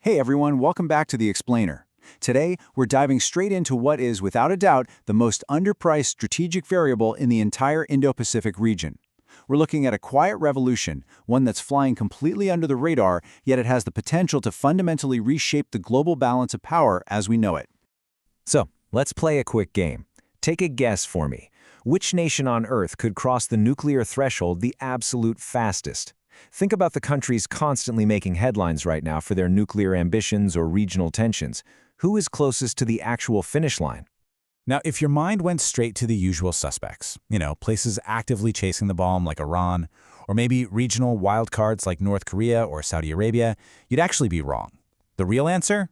Hey everyone, welcome back to The Explainer. Today, we're diving straight into what is, without a doubt, the most underpriced strategic variable in the entire Indo-Pacific region. We're looking at a quiet revolution, one that's flying completely under the radar, yet it has the potential to fundamentally reshape the global balance of power as we know it. So, let's play a quick game. Take a guess for me. Which nation on Earth could cross the nuclear threshold the absolute fastest? Think about the countries constantly making headlines right now for their nuclear ambitions or regional tensions. Who is closest to the actual finish line? Now, if your mind went straight to the usual suspects, places actively chasing the bomb like Iran, or maybe regional wildcards like North Korea or Saudi Arabia, you'd actually be wrong. The real answer?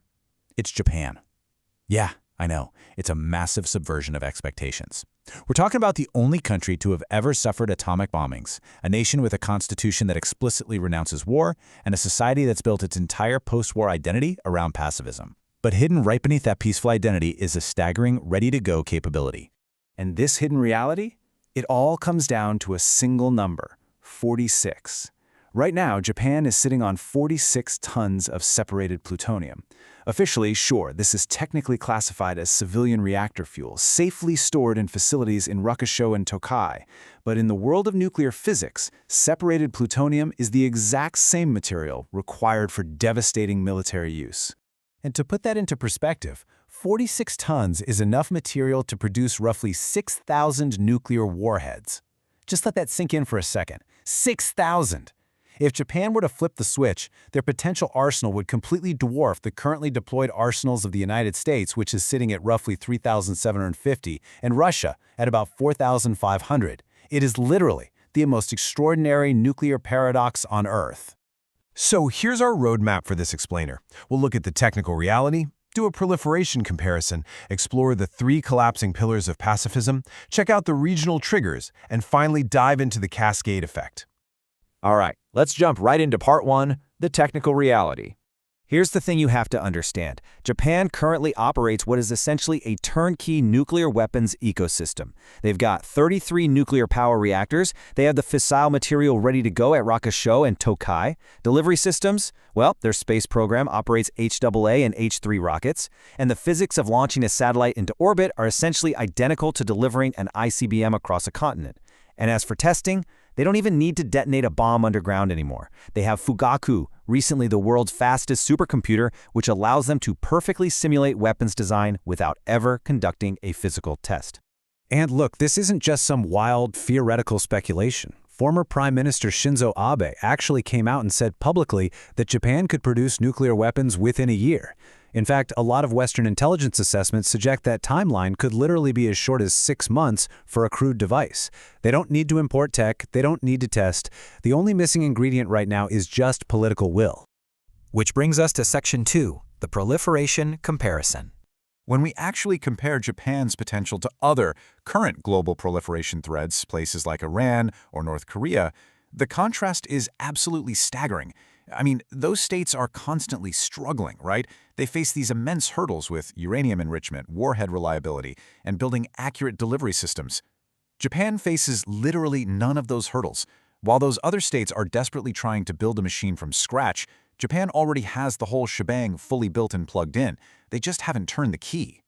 It's Japan. Yeah, I know. It's a massive subversion of expectations. We're talking about the only country to have ever suffered atomic bombings, a nation with a constitution that explicitly renounces war, and a society that's built its entire post-war identity around pacifism. But hidden right beneath that peaceful identity is a staggering, ready-to-go capability. And this hidden reality? It all comes down to a single number, 46. Right now, Japan is sitting on 46 tons of separated plutonium. Officially, sure, this is technically classified as civilian reactor fuel, safely stored in facilities in Rokusho and Tokai. But in the world of nuclear physics, separated plutonium is the exact same material required for devastating military use. And to put that into perspective, 46 tons is enough material to produce roughly 6,000 nuclear warheads. Just let that sink in for a second. 6,000! If Japan were to flip the switch, their potential arsenal would completely dwarf the currently deployed arsenals of the United States, which is sitting at roughly 3,750, and Russia at about 4,500. It is literally the most extraordinary nuclear paradox on Earth. So here's our roadmap for this explainer. We'll look at the technical reality, do a proliferation comparison, explore the 3 collapsing pillars of pacifism, check out the regional triggers, and finally dive into the cascade effect. All right, let's jump right into part 1, the technical reality. Here's the thing you have to understand. Japan currently operates what is essentially a turnkey nuclear weapons ecosystem. They've got 33 nuclear power reactors. They have the fissile material ready to go at Rokusho and Tokai. Delivery systems? Well, their space program operates HAA and H3 rockets. And the physics of launching a satellite into orbit are essentially identical to delivering an ICBM across a continent. And as for testing, they don't even need to detonate a bomb underground anymore. They have Fugaku, recently the world's fastest supercomputer, which allows them to perfectly simulate weapons design without ever conducting a physical test. And look, this isn't just some wild, theoretical speculation. Former Prime Minister Shinzo Abe actually came out and said publicly that Japan could produce nuclear weapons within a year. In fact, a lot of Western intelligence assessments suggest that timeline could literally be as short as 6 months for a crude device. They don't need to import tech, they don't need to test. The only missing ingredient right now is just political will. Which brings us to Section 2, the proliferation comparison. When we actually compare Japan's potential to other current global proliferation threats, places like Iran or North Korea, the contrast is absolutely staggering. I mean, those states are constantly struggling, right? They face these immense hurdles with uranium enrichment, warhead reliability, and building accurate delivery systems. Japan faces literally none of those hurdles. While those other states are desperately trying to build a machine from scratch, Japan already has the whole shebang fully built and plugged in. They just haven't turned the key.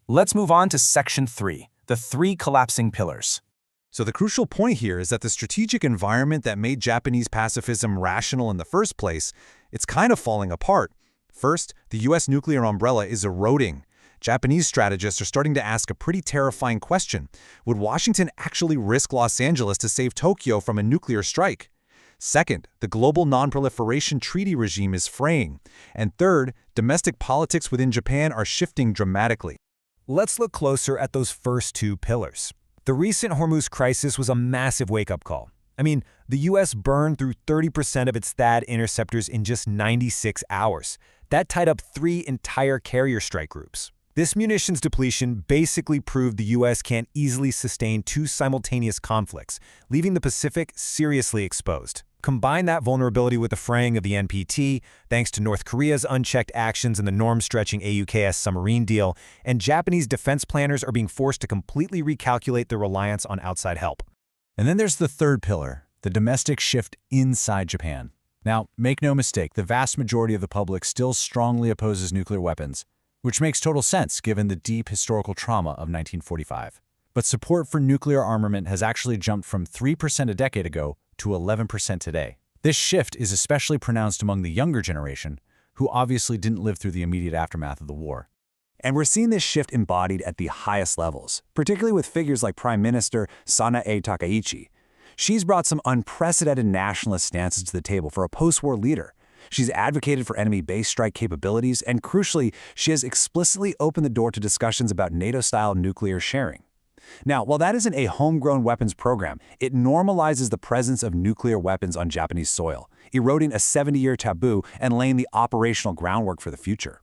Let's move on to Section 3, the 3 collapsing pillars. So the crucial point here is that the strategic environment that made Japanese pacifism rational in the first place, it's kind of falling apart. First, the US nuclear umbrella is eroding. Japanese strategists are starting to ask a pretty terrifying question. Would Washington actually risk Los Angeles to save Tokyo from a nuclear strike? Second, the global non-proliferation treaty regime is fraying. And third, domestic politics within Japan are shifting dramatically. Let's look closer at those first 2 pillars. The recent Hormuz crisis was a massive wake-up call. I mean, the U.S. burned through 30% of its THAAD interceptors in just 96 hours. That tied up 3 entire carrier strike groups. This munitions depletion basically proved the U.S. can't easily sustain 2 simultaneous conflicts, leaving the Pacific seriously exposed. Combine that vulnerability with the fraying of the NPT, thanks to North Korea's unchecked actions in the norm-stretching AUKUS submarine deal, and Japanese defense planners are being forced to completely recalculate their reliance on outside help. And then there's the third pillar, the domestic shift inside Japan. Now, make no mistake, the vast majority of the public still strongly opposes nuclear weapons, which makes total sense given the deep historical trauma of 1945. But support for nuclear armament has actually jumped from 3% a decade ago to 11% today. This shift is especially pronounced among the younger generation, who obviously didn't live through the immediate aftermath of the war. And we're seeing this shift embodied at the highest levels, particularly with figures like Prime Minister Sanae Takaichi. She's brought some unprecedented nationalist stances to the table for a post-war leader. She's advocated for enemy base strike capabilities, and crucially, she has explicitly opened the door to discussions about NATO-style nuclear sharing. Now, while that isn't a homegrown weapons program, it normalizes the presence of nuclear weapons on Japanese soil, eroding a 70-year taboo and laying the operational groundwork for the future.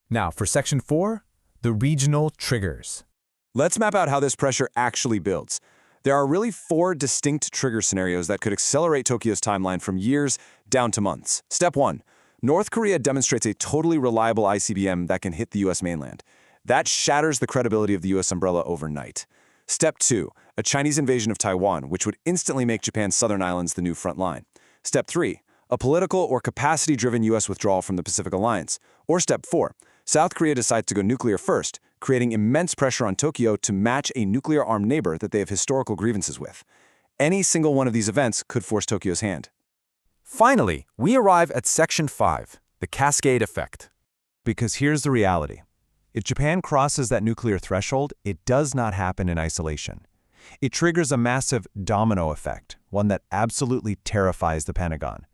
Now, for Section 4, the regional triggers. Let's map out how this pressure actually builds. There are really 4 distinct trigger scenarios that could accelerate Tokyo's timeline from years down to months. Step 1. North Korea demonstrates a totally reliable ICBM that can hit the U.S. mainland. That shatters the credibility of the U.S. umbrella overnight. Step 2. A Chinese invasion of Taiwan, which would instantly make Japan's southern islands the new front line. Step 3. A political or capacity-driven U.S. withdrawal from the Pacific Alliance. Or Step 4. South Korea decides to go nuclear first, creating immense pressure on Tokyo to match a nuclear-armed neighbor that they have historical grievances with. Any single one of these events could force Tokyo's hand. Finally, we arrive at Section 5, the cascade effect. Because here's the reality. If Japan crosses that nuclear threshold, it does not happen in isolation. It triggers a massive domino effect, one that absolutely terrifies the Pentagon.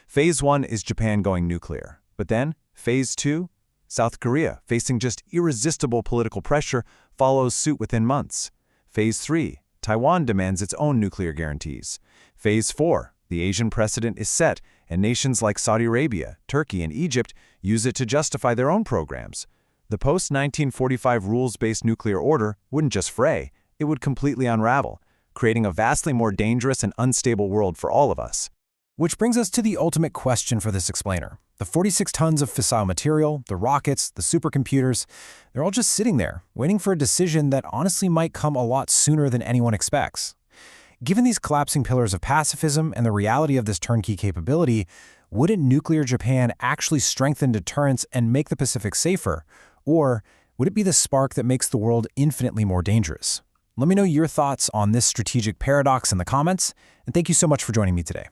Phase 1 is Japan going nuclear, but then Phase 2, South Korea, facing just irresistible political pressure, follows suit within months. Phase 3, Taiwan demands its own nuclear guarantees. Phase 4, the Asian precedent is set, and nations like Saudi Arabia, Turkey, and Egypt use it to justify their own programs. The post-1945 rules-based nuclear order wouldn't just fray, it would completely unravel, creating a vastly more dangerous and unstable world for all of us. Which brings us to the ultimate question for this explainer. The 46 tons of fissile material, the rockets, the supercomputers, they're all just sitting there, waiting for a decision that honestly might come a lot sooner than anyone expects. Given these collapsing pillars of pacifism and the reality of this turnkey capability, wouldn't nuclear Japan actually strengthen deterrence and make the Pacific safer? Or would it be the spark that makes the world infinitely more dangerous? Let me know your thoughts on this strategic paradox in the comments, and thank you so much for joining me today.